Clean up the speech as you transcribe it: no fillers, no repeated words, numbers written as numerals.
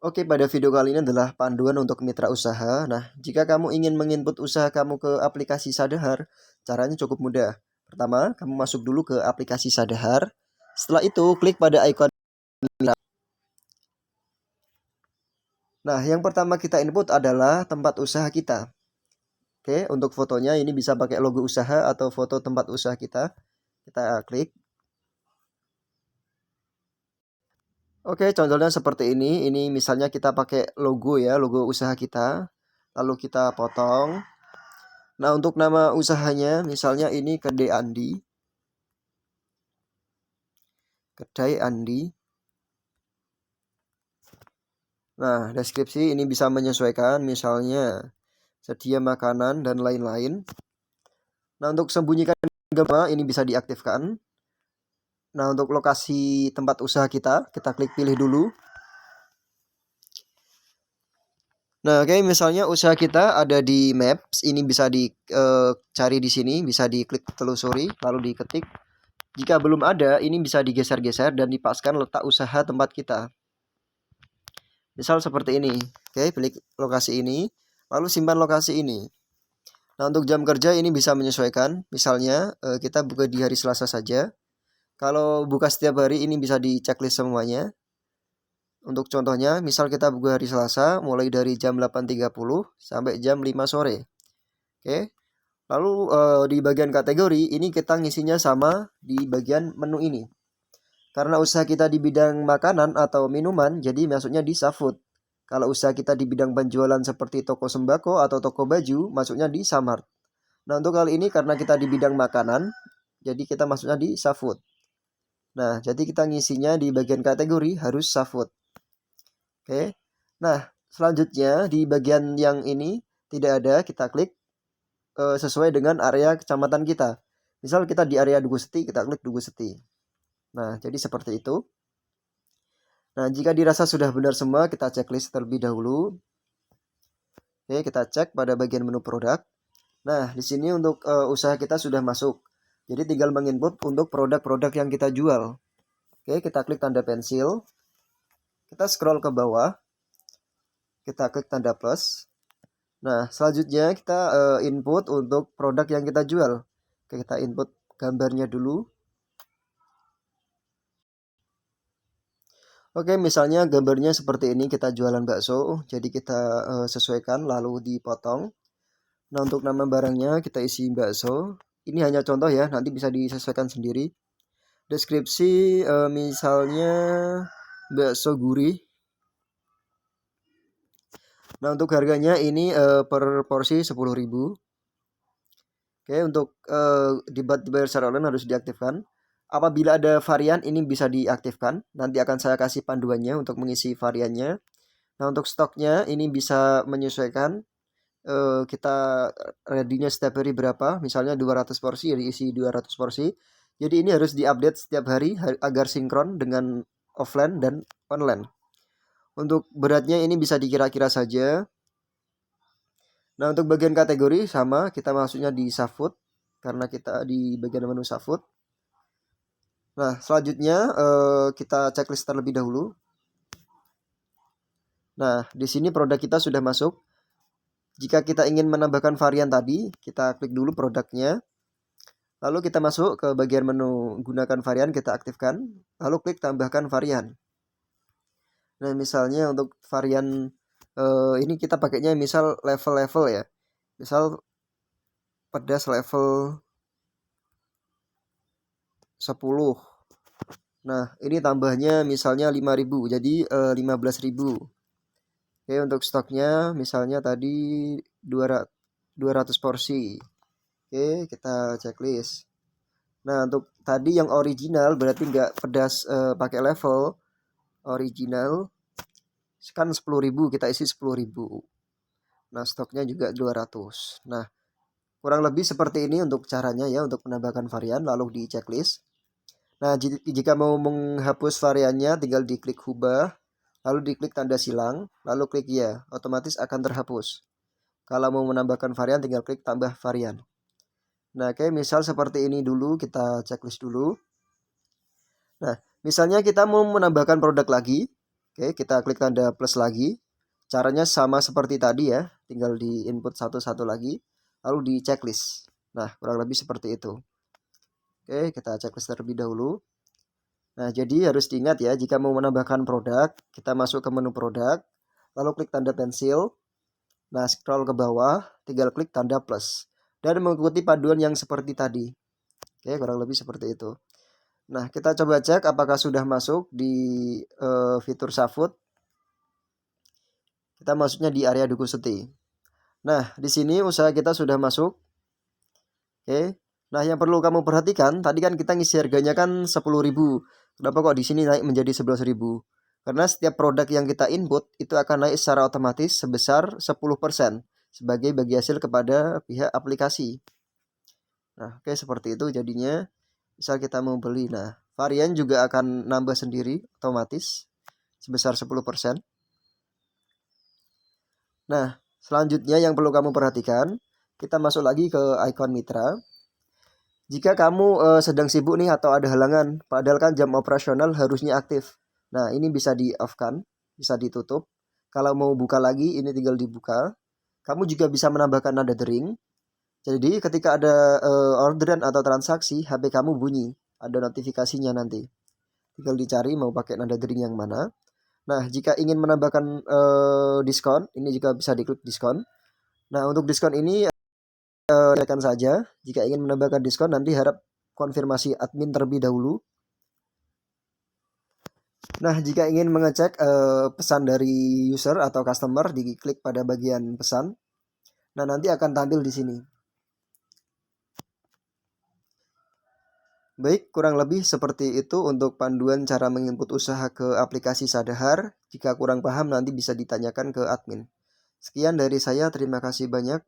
Oke, pada video kali ini adalah panduan untuk mitra usaha. Nah, jika kamu ingin menginput usaha kamu ke aplikasi Sadahar, caranya cukup mudah. Pertama, kamu masuk dulu ke aplikasi Sadahar. Setelah itu, klik pada ikon mitra. Nah, yang pertama kita input adalah tempat usaha kita. Oke, untuk fotonya ini bisa pakai logo usaha atau foto tempat usaha kita. Kita klik. Oke, contohnya seperti ini. Ini misalnya kita pakai logo ya, logo usaha kita. Lalu kita potong. Nah, untuk nama usahanya misalnya ini Kedai Andi. Kedai Andi. Nah, deskripsi ini bisa menyesuaikan misalnya sedia makanan dan lain-lain. Nah, untuk sembunyikan gambar ini bisa diaktifkan. Nah, untuk lokasi tempat usaha kita klik pilih dulu. Nah, oke, misalnya usaha kita ada di Maps, ini bisa dicari di sini, bisa diklik telusuri, lalu diketik. Jika belum ada, ini bisa digeser-geser dan dipaskan letak usaha tempat kita. Misal seperti ini. Oke, pilih lokasi ini, lalu simpan lokasi ini. Nah, untuk jam kerja ini bisa menyesuaikan. Misalnya, kita buka di hari Selasa saja. Kalau buka setiap hari ini bisa di checklist semuanya. Untuk contohnya, misal kita buka hari Selasa mulai dari jam 8.30 sampai jam 5 sore. Oke. Lalu di bagian kategori ini kita ngisinya sama di bagian menu ini. Karena usaha kita di bidang makanan atau minuman, jadi masuknya di Safood. Kalau usaha kita di bidang penjualan seperti toko sembako atau toko baju, masuknya di Samart. Nah, untuk kali ini karena kita di bidang makanan, jadi kita masuknya di Safood. Nah, jadi kita ngisinya di bagian kategori harus Safood. Oke. Nah, selanjutnya di bagian yang ini tidak ada, kita klik sesuai dengan area kecamatan kita. Misal kita di area Duku Seti, kita klik Duku Seti. Nah, jadi seperti itu. Nah, jika dirasa sudah benar semua, kita checklist terlebih dahulu. Oke, kita cek pada bagian menu produk. Nah, di sini untuk usaha kita sudah masuk. Jadi tinggal menginput untuk produk-produk yang kita jual. Oke, kita klik tanda pensil. Kita scroll ke bawah. Kita klik tanda plus. Nah, selanjutnya kita input untuk produk yang kita jual. Oke, kita input gambarnya dulu. Oke, misalnya gambarnya seperti ini, kita jualan bakso. Jadi kita sesuaikan lalu dipotong. Nah, untuk nama barangnya kita isi bakso. Ini hanya contoh ya, nanti bisa disesuaikan sendiri. Deskripsi misalnya bakso gurih. Nah, untuk harganya ini per porsi 10.000. Oke, untuk dibayar secara online harus diaktifkan. Apabila ada varian ini bisa diaktifkan. Nanti akan saya kasih panduannya untuk mengisi variannya. Nah, untuk stoknya ini bisa menyesuaikan. Kita ready-nya setiap hari berapa. Misalnya 200 porsi, diisi 200 porsi. Jadi ini harus diupdate setiap hari agar sinkron dengan offline dan online. Untuk beratnya ini bisa dikira-kira saja. Nah, untuk bagian kategori sama, kita masuknya di Safood karena kita di bagian menu Safood. Nah, selanjutnya kita checklist terlebih dahulu. Nah, di sini produk kita sudah masuk. Jika kita ingin menambahkan varian tadi, kita klik dulu produknya. Lalu kita masuk ke bagian menu gunakan varian, kita aktifkan. Lalu klik tambahkan varian. Nah, misalnya untuk varian ini kita pakainya misal level-level ya. Misal pedas level 10. Nah, ini tambahnya misalnya 5.000, jadi 15.000. Oke, untuk stoknya misalnya tadi 200 porsi. Oke, kita checklist. Nah, untuk tadi yang original berarti nggak pedas pakai level original. Kan 10.000, kita isi 10.000. Nah, stoknya juga 200. Nah, kurang lebih seperti ini untuk caranya ya, untuk menambahkan varian lalu di checklist. Nah, jika mau menghapus variannya tinggal diklik ubah, lalu diklik tanda silang, lalu klik ya, otomatis akan terhapus. Kalau mau menambahkan varian tinggal klik tambah varian. Nah, oke, misal seperti ini dulu, kita checklist dulu. Nah, misalnya kita mau menambahkan produk lagi. Oke, kita klik tanda plus lagi. Caranya sama seperti tadi ya, tinggal di input satu-satu lagi, lalu di checklist. Nah, kurang lebih seperti itu. Oke, kita checklist terlebih dahulu. Nah, jadi harus diingat ya, jika mau menambahkan produk, kita masuk ke menu produk, lalu klik tanda pensil. Nah, scroll ke bawah, tinggal klik tanda plus. Dan mengikuti paduan yang seperti tadi. Oke, kurang lebih seperti itu. Nah, kita coba cek apakah sudah masuk di fitur SAFUT. Kita masuknya di area Duku Seti. Nah, di sini usaha kita sudah masuk. Oke. Nah, yang perlu kamu perhatikan, tadi kan kita ngisi harganya kan 10.000. Kenapa kok di sini naik menjadi 11.000? Karena setiap produk yang kita input itu akan naik secara otomatis sebesar 10% sebagai bagi hasil kepada pihak aplikasi. Nah, oke seperti itu jadinya. Misal kita mau beli, nah varian juga akan nambah sendiri otomatis sebesar 10%. Nah, selanjutnya yang perlu kamu perhatikan, kita masuk lagi ke ikon mitra. Jika kamu sedang sibuk nih atau ada halangan, padahal kan jam operasional harusnya aktif. Nah, ini bisa di-off-kan, bisa ditutup. Kalau mau buka lagi, ini tinggal dibuka. Kamu juga bisa menambahkan nada dering. Jadi ketika ada orderan atau transaksi, HP kamu bunyi, ada notifikasinya nanti. Tinggal dicari mau pakai nada dering yang mana. Nah, jika ingin menambahkan diskon, ini juga bisa diklik diskon. Nah, untuk diskon ini tekan saja. Jika ingin menambahkan diskon, nanti harap konfirmasi admin terlebih dahulu. Nah, jika ingin mengecek pesan dari user atau customer, diklik pada bagian pesan. Nah, nanti akan tampil di sini. Baik, kurang lebih seperti itu untuk panduan cara menginput usaha ke aplikasi Sadahar. Jika kurang paham nanti bisa ditanyakan ke admin. Sekian dari saya, terima kasih banyak.